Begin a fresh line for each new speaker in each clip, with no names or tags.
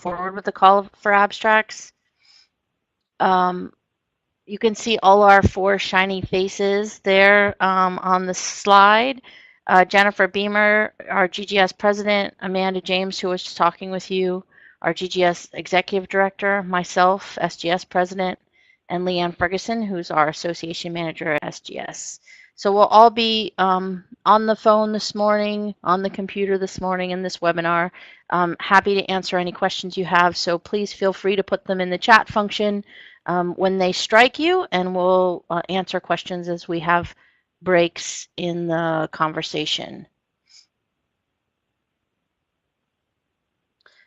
forward with the call for abstracts. You can see all our 4 shiny faces there on the slide. Jennifer Beamer, our GGS president, Amanda James, who was just talking with you, our GGS executive director, myself, SGS president, and Leanne Ferguson, who's our association manager at SGS. So we'll all be on the phone this morning, on the computer this morning in this webinar. Happy to answer any questions you have, so please feel free to put them in the chat function when they strike you, and we'll answer questions as we have breaks in the conversation.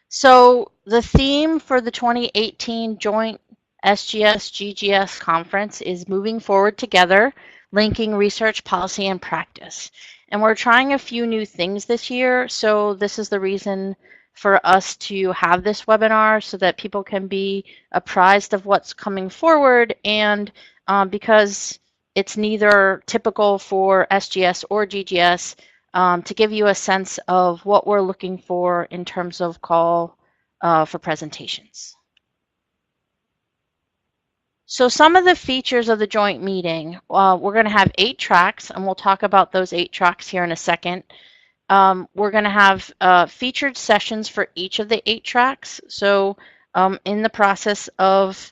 So the theme for the 2018 Joint SGS-GGS Conference is moving forward together, linking research, policy, and practice. And we're trying a few new things this year, so this is the reason for us to have this webinar so that people can be apprised of what's coming forward, and because it's neither typical for SGS or GGS, to give you a sense of what we're looking for in terms of call for presentations. So some of the features of the joint meeting, we're going to have 8 tracks, and we'll talk about those 8 tracks here in a second. We're going to have featured sessions for each of the 8 tracks. So in the process of,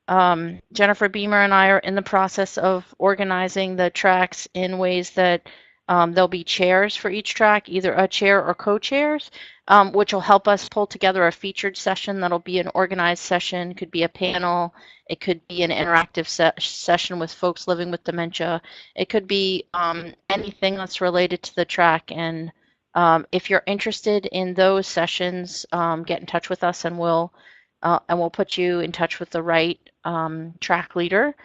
Jennifer Beamer and I are in the process of organizing the tracks in ways that there'll be chairs for each track, either a chair or co-chairs, which will help us pull together a featured session that'll be an organized session. It could be a panel. It could be an interactive session with folks living with dementia. It could be anything that's related to the track. And if you're interested in those sessions, get in touch with us, and we'll put you in touch with the right track leader.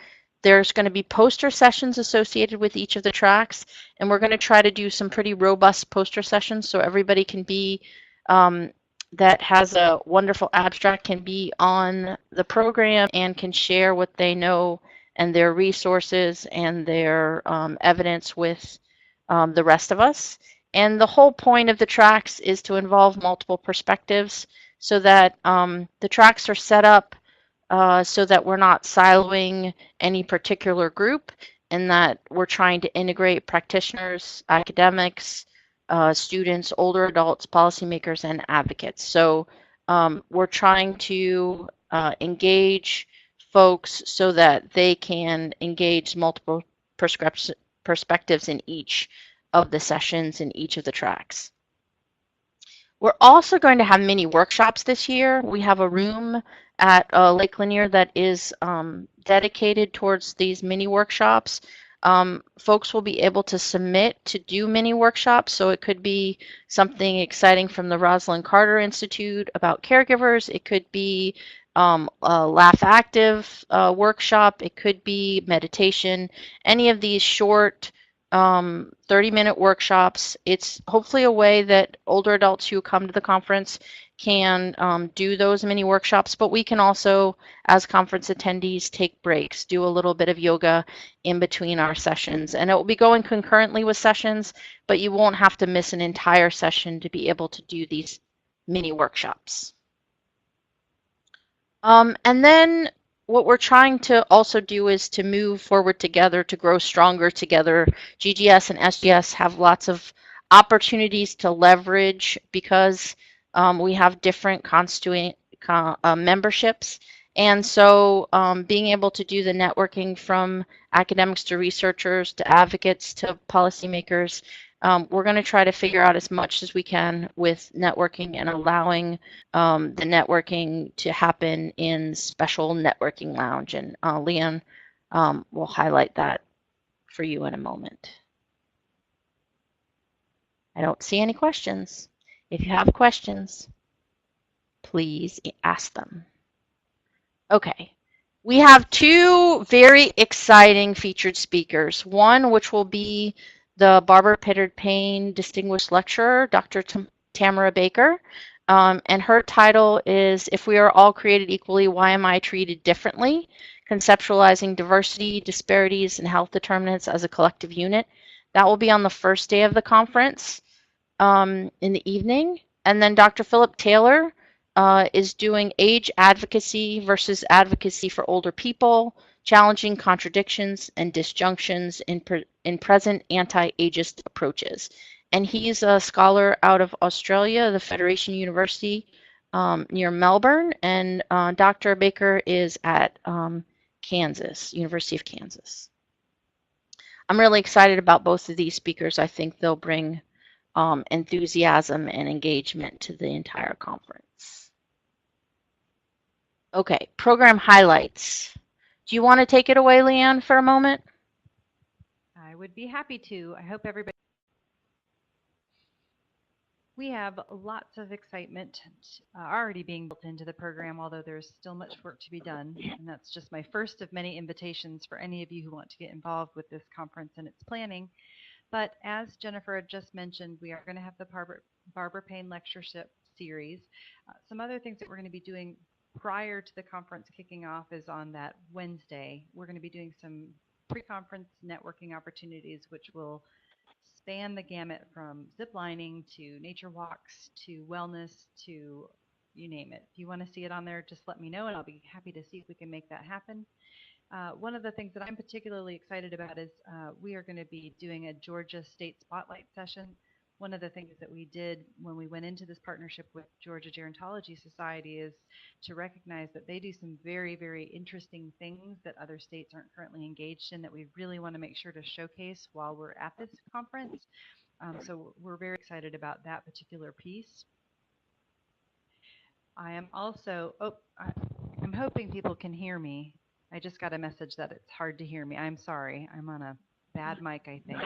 There's going to be poster sessions associated with each of the tracks, and we're going to try to do some pretty robust poster sessions so everybody can be, that has a wonderful abstract, can be on the program and can share what they know and their resources and their evidence with the rest of us. And the whole point of the tracks is to involve multiple perspectives so that the tracks are set up so that we're not siloing any particular group, and that we're trying to integrate practitioners, academics, students, older adults, policymakers, and advocates. So we're trying to engage folks so that they can engage multiple perspectives in each of the sessions in each of the tracks. We're also going to have mini workshops this year. We have a room at Lake Lanier that is dedicated towards these mini workshops. Folks will be able to submit to do mini workshops, so it could be something exciting from the Rosalind Carter Institute about caregivers. It could be a Laugh Active workshop. It could be meditation. Any of these short 30-minute workshops. It's hopefully a way that older adults who come to the conference can do those mini workshops, but we can also, as conference attendees, take breaks, do a little bit of yoga in between our sessions. And it will be going concurrently with sessions, but you won't have to miss an entire session to be able to do these mini workshops. And then what we're trying to also do is to move forward together, to grow stronger together. GGS and SGS have lots of opportunities to leverage because we have different constituent memberships. And so being able to do the networking from academics to researchers to advocates to policymakers, we're going to try to figure out as much as we can with networking and allowing the networking to happen in special networking lounge. And Leanne will highlight that for you in a moment. I don't see any questions. If you have questions, please ask them. Okay. We have 2 very exciting featured speakers. One, which will be the Barbara Pittard-Payne Distinguished Lecturer, Dr. Tamara Baker, and her title is "If We Are All Created Equally, Why Am I Treated Differently? Conceptualizing Diversity, Disparities, and Health Determinants as a Collective Unit." That will be on the first day of the conference in the evening. And then Dr. Philip Taylor is doing age advocacy versus advocacy for older people, challenging contradictions and disjunctions in present anti-ageist approaches. And he's a scholar out of Australia, the Federation University near Melbourne, and Dr. Baker is at Kansas, University of Kansas. I'm really excited about both of these speakers. I think they'll bring enthusiasm and engagement to the entire conference. Okay, program highlights. Do you want to take it away, Leanne, for a moment?
I would be happy to. I hope everybody. We have lots of excitement already being built into the program, although there's still much work to be done. And that's just my first of many invitations for any of you who want to get involved with this conference and its planning. But as Jennifer had just mentioned, we are going to have the Barbara Payne Lectureship Series. Some other things that we're going to be doing prior to the conference kicking off is on that Wednesday. We're going to be doing some pre-conference networking opportunities, which will span the gamut from ziplining to nature walks to wellness to you name it. If you want to see it on there, just let me know and I'll be happy to see if we can make that happen. One of the things that I'm particularly excited about is we are going to be doing a Georgia State Spotlight session. One of the things that we did when we went into this partnership with Georgia Gerontology Society is to recognize that they do some very, very interesting things that other states aren't currently engaged in that we really want to make sure to showcase while we're at this conference. So we're very excited about that particular piece. I am also, I'm hoping people can hear me. I just got a message that it's hard to hear me. I'm sorry. I'm on a bad mic, I think.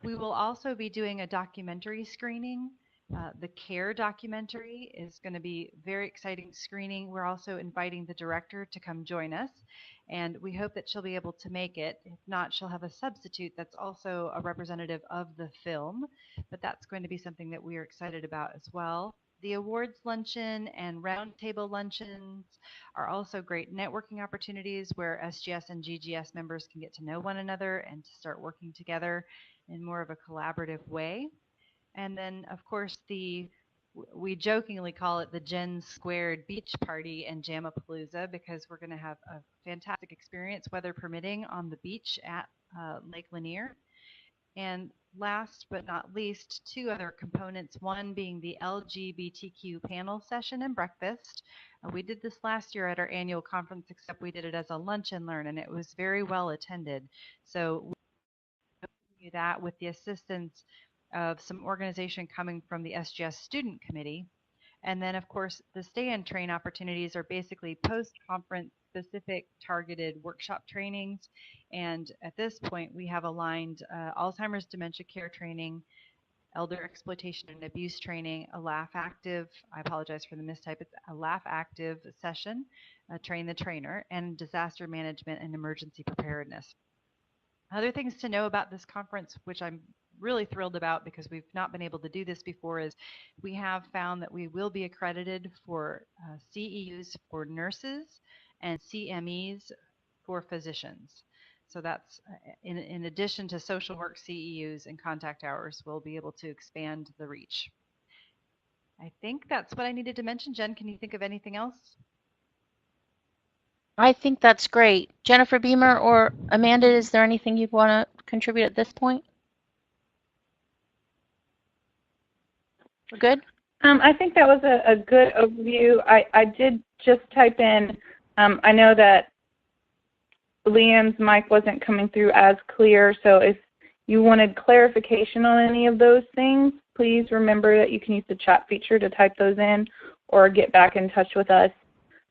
We will also be doing a documentary screening. The CARE documentary is going to be very exciting screening. We're also inviting the director to come join us, and we hope that she'll be able to make it. If not, she'll have a substitute that's also a representative of the film, but that's going to be something that we are excited about as well. The awards luncheon and roundtable luncheons are also great networking opportunities where SGS and GGS members can get to know one another and to start working together in more of a collaborative way. And then, of course, we jokingly call it the Gen Squared Beach Party and Jamapalooza because we're going to have a fantastic experience, weather permitting, on the beach at Lake Lanier. And last but not least, two other components, one being the LGBTQ panel session and breakfast. We did this last year at our annual conference, except we did it as a lunch and learn, and it was very well attended. So we do that with the assistance of some organization coming from the SGS Student Committee. And then, of course, the stay and train opportunities are basically post-conference specific targeted workshop trainings. And at this point, we have aligned Alzheimer's dementia care training, elder exploitation and abuse training, a Laugh Active, I apologize for the mistype, it's a Laugh Active session, train the trainer, and disaster management and emergency preparedness. Other things to know about this conference, which I'm really thrilled about because we've not been able to do this before, is we have found that we will be accredited for CEUs for nurses and CMEs for physicians. So that's in addition to social work CEUs and contact hours, we'll be able to expand the reach. I think that's what I needed to mention. Jen, can you think of anything else?
I think that's great. Jennifer Beamer or Amanda, is there anything you'd want to contribute at this point? We're good?
I think that was a good overview. I did just type in, I know that Liam's mic wasn't coming through as clear, so if you wanted clarification on any of those things, please remember that you can use the chat feature to type those in or get back in touch with us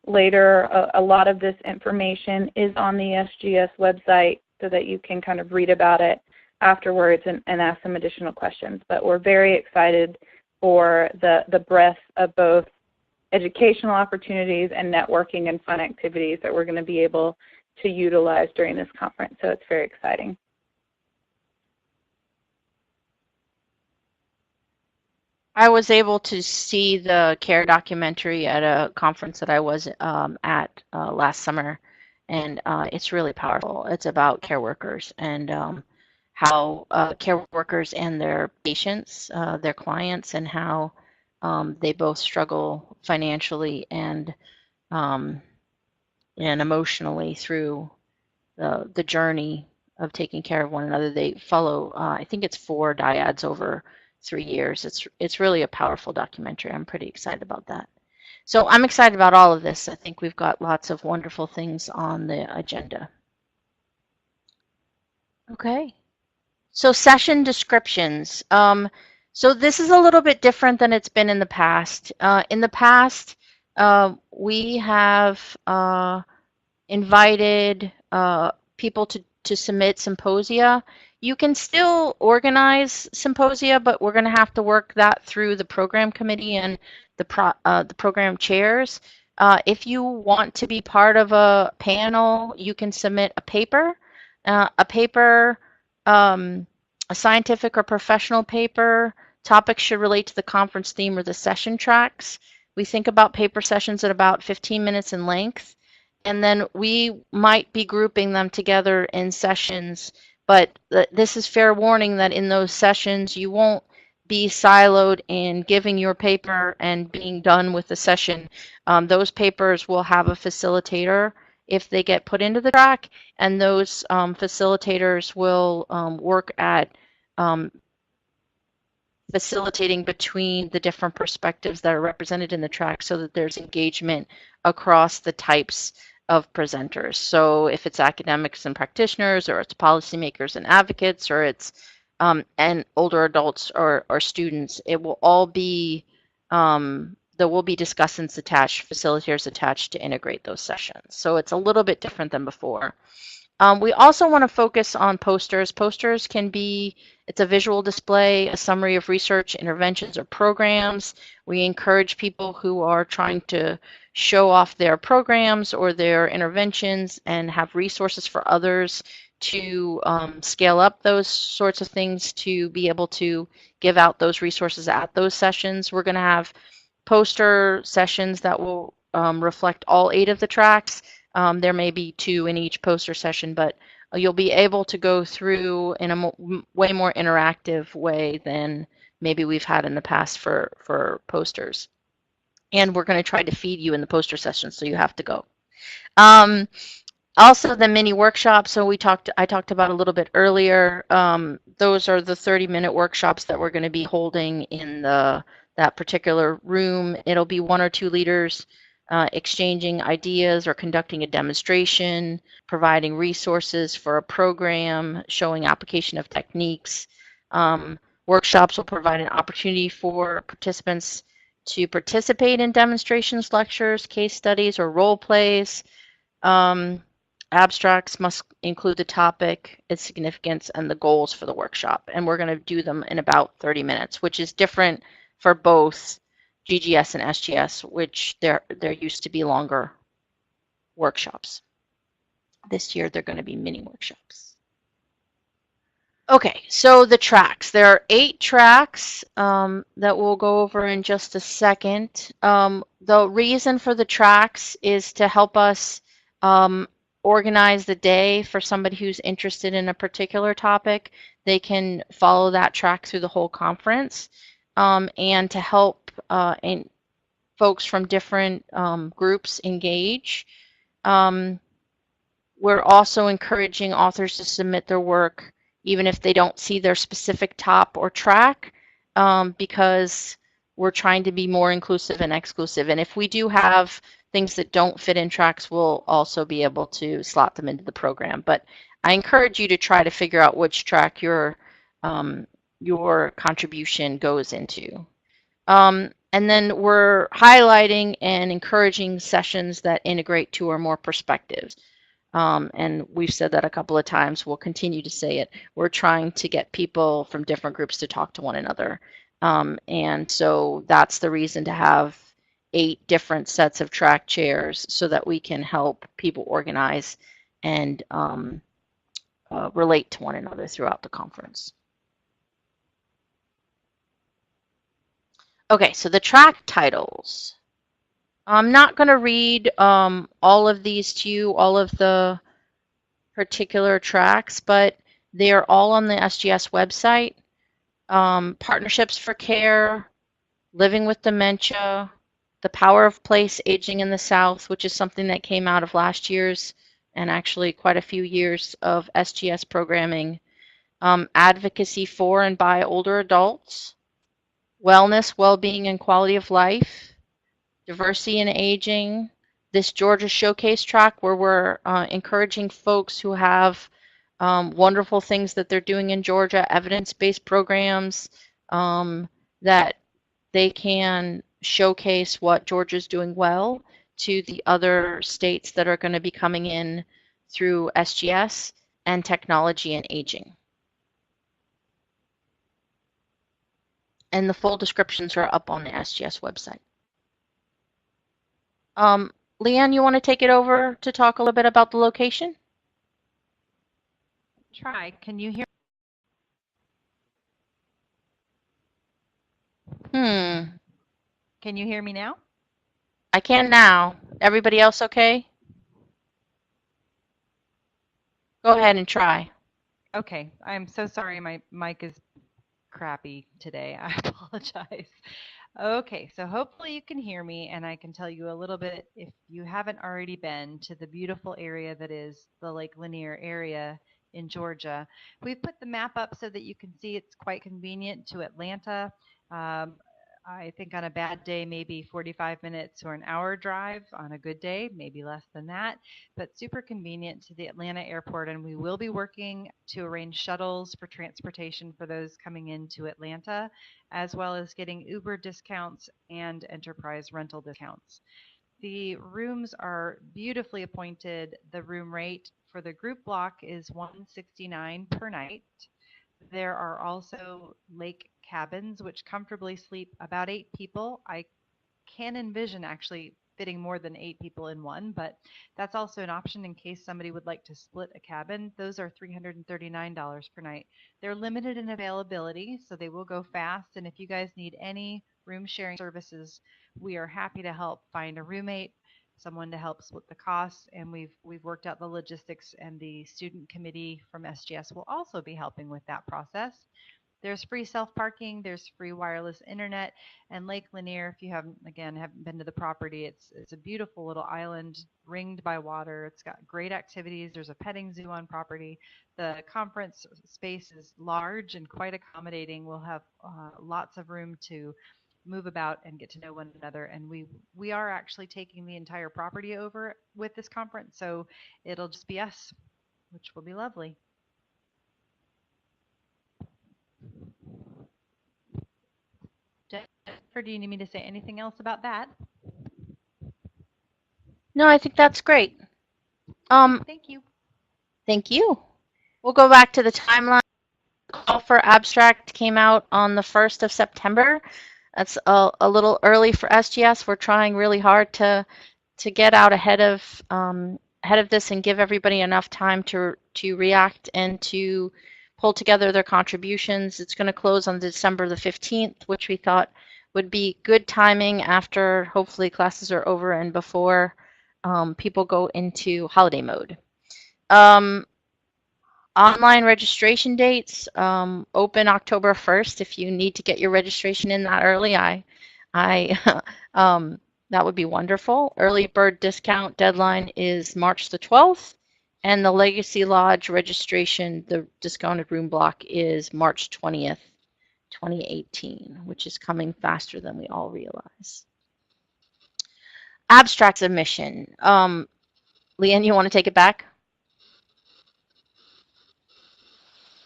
later. A lot of this information is on the SGS website so that you can kind of read about it afterwards and ask some additional questions. But we're very excited for the breadth of both educational opportunities and networking and fun activities that we're going to be able to utilize during this conference. So it's very exciting.
I was able to see the CARE documentary at a conference that I was at last summer, and it's really powerful. It's about care workers and how care workers and their patients, their clients, and how they both struggle financially and emotionally through the journey of taking care of one another. They follow, I think it's 4 dyads over 3 years. It's really a powerful documentary. I'm pretty excited about that. So I'm excited about all of this. I think we've got lots of wonderful things on the agenda. Okay. So session descriptions. So this is a little bit different than it's been in the past. In the past, we have invited people to submit symposia. You can still organize symposia, but we're going to have to work that through the program committee and the program chairs. If you want to be part of a panel, you can submit a paper. A scientific or professional paper. Topics should relate to the conference theme or the session tracks. We think about paper sessions at about 15 minutes in length. And then we might be grouping them together in sessions, but this is fair warning that in those sessions you won't be siloed in giving your paper and being done with the session. Those papers will have a facilitator if they get put into the track, and those facilitators will work at facilitating between the different perspectives that are represented in the track so that there's engagement across the types of presenters. So if it's academics and practitioners, or it's policymakers and advocates, or it's and older adults or students, it will all be, there will be discussants attached, facilitators attached to integrate those sessions. So it's a little bit different than before. We also want to focus on posters. Posters can be, it's a visual display, a summary of research, interventions, or programs. We encourage people who are trying to show off their programs or their interventions and have resources for others to scale up those sorts of things to be able to give out those resources at those sessions. We're going to have poster sessions that will reflect all 8 of the tracks. There may be 2 in each poster session, but you'll be able to go through in a way more interactive way than maybe we've had in the past for posters. And we're going to try to feed you in the poster session, so you have to go. Also, the mini workshops. So I talked about a little bit earlier. Those are the 30-minute workshops that we're going to be holding in that particular room. It'll be 1 or 2 leaders exchanging ideas or conducting a demonstration, providing resources for a program, showing application of techniques. Workshops will provide an opportunity for participants to participate in demonstrations, lectures, case studies, or role plays. Abstracts must include the topic, its significance, and the goals for the workshop. And we're going to do them in about 30 minutes, which is different for both GGS and SGS, which there used to be longer workshops. This year, they're going to be mini workshops. Okay, so the tracks. There are 8 tracks that we'll go over in just a second. The reason for the tracks is to help us organize the day for somebody who's interested in a particular topic. They can follow that track through the whole conference, and to help folks from different groups engage. We're also encouraging authors to submit their work even if they don't see their specific top or track, because we're trying to be more inclusive and exclusive. And if we do have things that don't fit in tracks, we'll also be able to slot them into the program. But I encourage you to try to figure out which track your contribution goes into. And then we're highlighting and encouraging sessions that integrate 2 or more perspectives. And we've said that a couple of times. We'll continue to say it. We're trying to get people from different groups to talk to one another. And so that's the reason to have 8 different sets of track chairs so that we can help people organize and relate to one another throughout the conference. Okay, so the track titles. I'm not going to read all of these to you, all of the particular tracks, but they are all on the SGS website. Partnerships for Care, living with dementia, the power of place, aging in the South, which is something that came out of last year's and actually quite a few years of SGS programming, advocacy for and by older adults, wellness, well-being, and quality of life, diversity in aging, this Georgia Showcase track where we're encouraging folks who have wonderful things that they're doing in Georgia, evidence-based programs that they can showcase what Georgia's doing well to the other states that are going to be coming in through SGS and technology and aging. And the full descriptions are up on the SGS website. Leanne, you want to take it over to talk a little bit about the location?
Try. Can you hear? Can you hear me now?
I can now. Everybody else okay? Go ahead and try.
Okay. I'm so sorry. My mic is crappy today. I apologize. Okay, so hopefully you can hear me and I can tell you a little bit, if you haven't already been to the beautiful area that is the Lake Lanier area in Georgia. We've put the map up so that you can see it's quite convenient to Atlanta. I think on a bad day, maybe 45 minutes or an hour drive. On a good day, maybe less than that, but super convenient to the Atlanta airport. And we will be working to arrange shuttles for transportation for those coming into Atlanta, as well as getting Uber discounts and enterprise rental discounts. The rooms are beautifully appointed. The room rate for the group block is $169 per night. There are also lake cabins which comfortably sleep about 8 people. I can envision actually fitting more than 8 people in one, but that's also an option in case somebody would like to split a cabin. Those are $339 per night. They're limited in availability, so they will go fast. And if you guys need any room sharing services, we are happy to help find a roommate, someone to help split the costs, and we've worked out the logistics, and the student committee from SGS will also be helping with that process. There's free self-parking, there's free wireless internet, and Lake Lanier, if you haven't been to the property, it's a beautiful little island ringed by water. It's got great activities. There's a petting zoo on property. The conference space is large and quite accommodating. We'll have lots of room to move about and get to know one another. And we are actually taking the entire property over with this conference, so it'll just be us, which will be lovely. Jennifer, do you need me to say anything else about that?
No, I think that's great.
Thank you.
Thank you. We'll go back to the timeline. The call for abstract came out on the 1st of September. That's a little early for SGS. We're trying really hard to get out ahead of this and give everybody enough time to react and to pull together their contributions. It's going to close on December the 15th, which we thought would be good timing after hopefully classes are over and before people go into holiday mode. Online registration dates open October 1st. If you need to get your registration in that early, that would be wonderful. Early bird discount deadline is March the 12th, and the Legacy Lodge registration, the discounted room block, is March 20th, 2018, which is coming faster than we all realize. Abstract submission. Leanne, you want to take it back?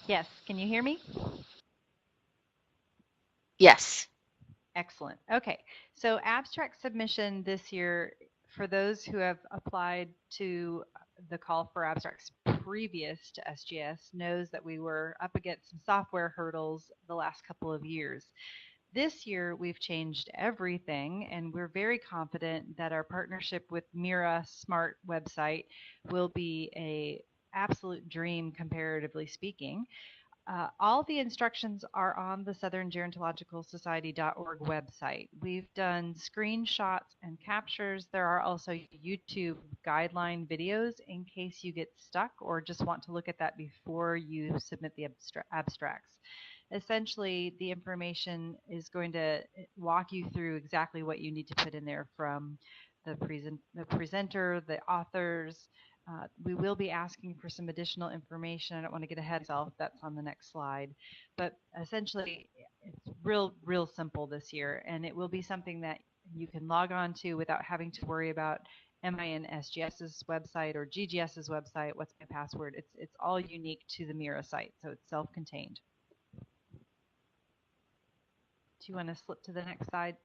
Yes, can you hear me?
Yes.
Excellent. Okay, so abstract submission this year, for those who have applied to the call for abstracts previous to SGS, knows that we were up against some software hurdles the last couple of years. This year, we've changed everything, and we're very confident that our partnership with Mira Smart website will be an absolute dream, comparatively speaking. All the instructions are on the Southern Gerontological Society.org website. We've done screenshots and captures. There are also YouTube guideline videos in case you get stuck or just want to look at that before you submit the abstracts. essentially the information is going to walk you through exactly what you need to put in there, from the presenter, the authors. We will be asking for some additional information. I don't want to get ahead of myself. That's on the next slide. But essentially, it's real simple this year, and it will be something that you can log on to without having to worry about, am I in SGS's website or GGS's website? What's my password? It's all unique to the Mira site, so it's self-contained. Do you want to slip to the next slide,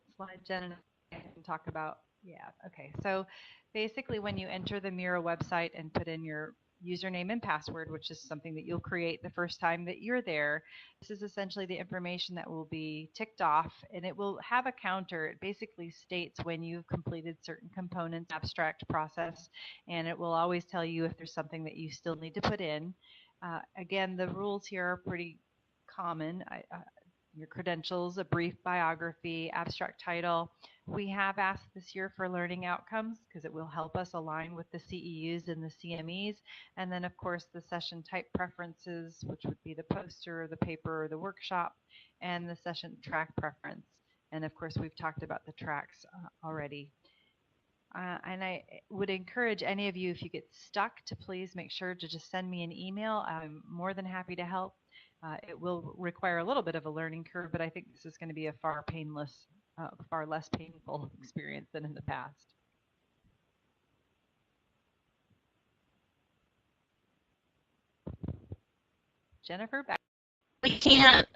Jen, and I can talk about? Yeah, okay. So basically, when you enter the Mira website and put in your username and password, which is something that you'll create the first time that you're there, this is essentially the information that will be ticked off, and it will have a counter. It basically states when you've completed certain components, abstract process, and it will always tell you if there's something that you still need to put in. Again, the rules here are pretty common. Your credentials, a brief biography, abstract title. We have asked this year for learning outcomes because it will help us align with the CEUs and the CMEs. And then, of course, the session type preferences, which would be the poster, the paper, or the workshop, and the session track preference. And, of course, we've talked about the tracks already. And I would encourage any of you, if you get stuck, to please make sure to just send me an email. I'm more than happy to help. It will require a little bit of a learning curve, but I think this is going to be a far less painful experience than in the past. Jennifer, back.
We can't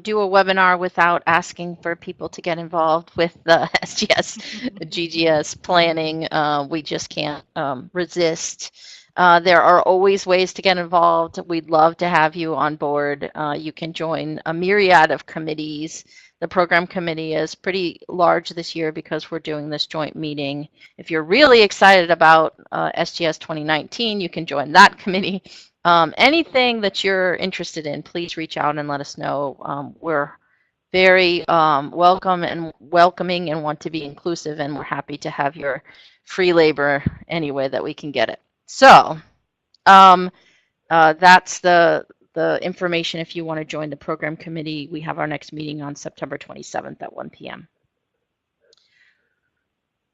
do a webinar without asking for people to get involved with the SGS, GGS planning. We just can't resist. There are always ways to get involved. We'd love to have you on board. You can join a myriad of committees. The program committee is pretty large this year because we're doing this joint meeting. If you're really excited about SGS 2019, you can join that committee. Anything that you're interested in, please reach out and let us know. We're very welcoming and want to be inclusive, and we're happy to have your free labor any way that we can get it. So that's the information if you want to join the program committee. We have our next meeting on September 27th at 1 p.m.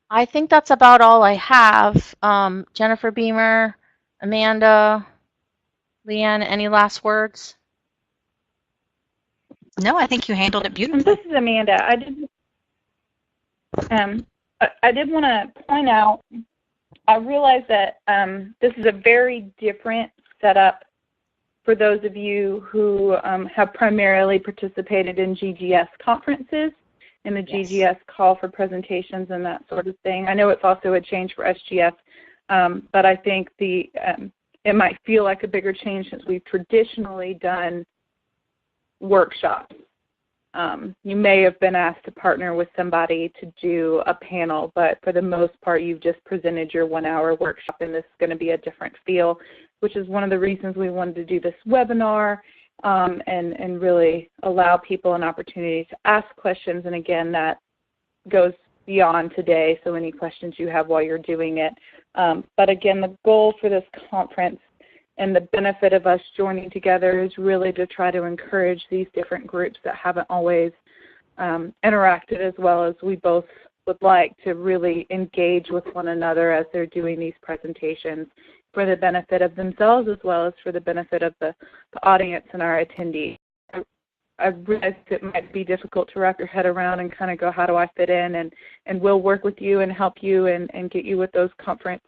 I think that's about all I have. Jennifer Beamer, Amanda, Leanne, any last words?
No, I think you handled it beautifully.
This is Amanda. I did want to point out, I realize that this is a very different setup for those of you who have primarily participated in GGS conferences and the GGS call for presentations and that sort of thing. I know it's also a change for SGS, but I think it might feel like a bigger change since we've traditionally done workshops. You may have been asked to partner with somebody to do a panel, but for the most part, you've just presented your 1-hour workshop, and this is going to be a different feel, which is one of the reasons we wanted to do this webinar and really allow people an opportunity to ask questions. And again, that goes beyond today, so any questions you have while you're doing it. But again, the goal for this conference and the benefit of us joining together is really to try to encourage these different groups that haven't always interacted as well as we both would like to really engage with one another as they're doing these presentations for the benefit of themselves as well as for the benefit of the audience and our attendees. I realize it might be difficult to wrap your head around and kind of go, how do I fit in? And we'll work with you and help you and get you with those conference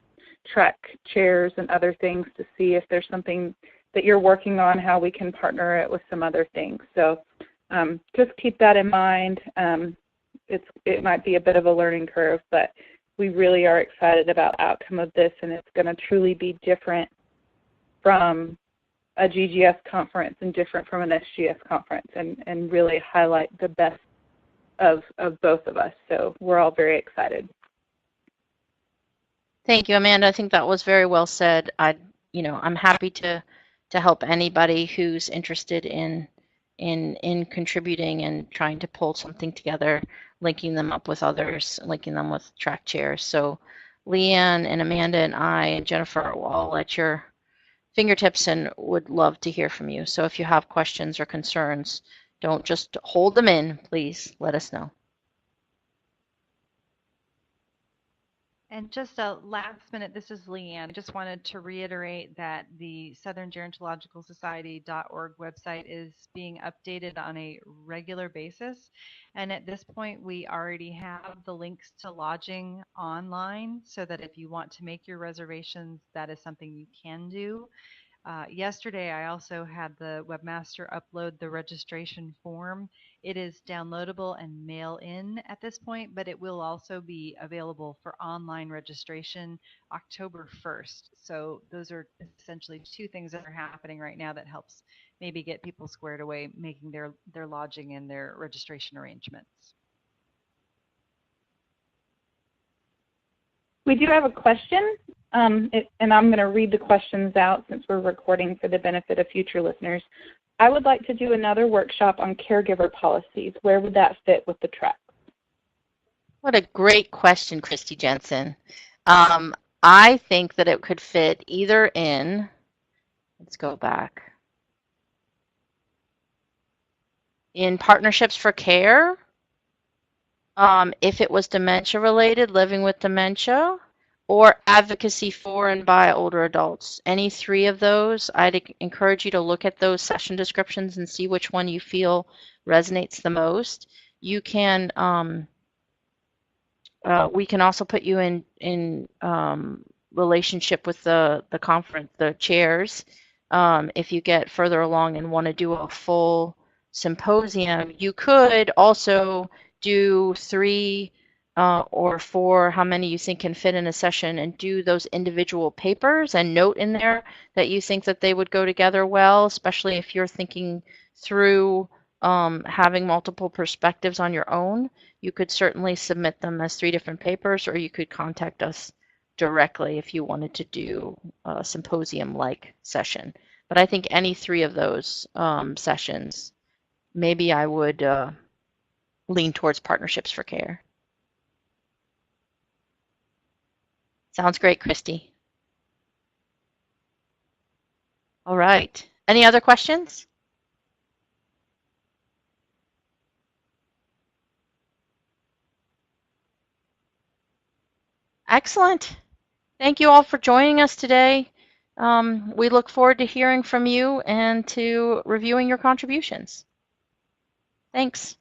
track chairs and other things to see if there's something that you're working on, how we can partner it with some other things. So just keep that in mind. It might be a bit of a learning curve, but we really are excited about the outcome of this, and it's going to truly be different from a GGS conference and different from an SGS conference, and really highlight the best of both of us. So we're all very excited.
Thank you, Amanda. I think that was very well said. I'm happy to help anybody who's interested in contributing and trying to pull something together, linking them up with others, linking them with track chairs. So Leanne and Amanda and I and Jennifer are all at your fingertips and would love to hear from you. So if you have questions or concerns, Don't just hold them in, please. Let us know.
And just a last minute, this is Leanne. I just wanted to reiterate that the Southern Gerontological Society.org website is being updated on a regular basis. And at this point, we already have the links to lodging online so that if you want to make your reservations, that is something you can do. Yesterday, I also had the webmaster upload the registration form. It is downloadable and mail in at this point, but it will also be available for online registration October 1st. So those are essentially two things that are happening right now that helps maybe get people squared away, making their lodging and their registration arrangements.
We do have a question, and I'm going to read the questions out since we're recording for the benefit of future listeners. I would like to do another workshop on caregiver policies. Where would that fit with the tracks?
What a great question, Christy Jensen. I think that it could fit either in, let's go back, in partnerships for care, if it was dementia related, living with dementia, or advocacy for and by older adults. Any three of those, I'd encourage you to look at those session descriptions and see which one you feel resonates the most. You can, we can also put you in relationship with the conference, the chairs. If you get further along and want to do a full symposium, you could also do 3 or 4, how many you think can fit in a session, and do those individual papers and note in there that you think that they would go together well, especially if you're thinking through having multiple perspectives on your own. You could certainly submit them as 3 different papers, or you could contact us directly if you wanted to do a symposium-like session. But I think any 3 of those sessions, maybe I would lean towards partnerships for care. Sounds great, Christy. All right. Any other questions? Excellent. Thank you all for joining us today. We look forward to hearing from you and to reviewing your contributions. Thanks.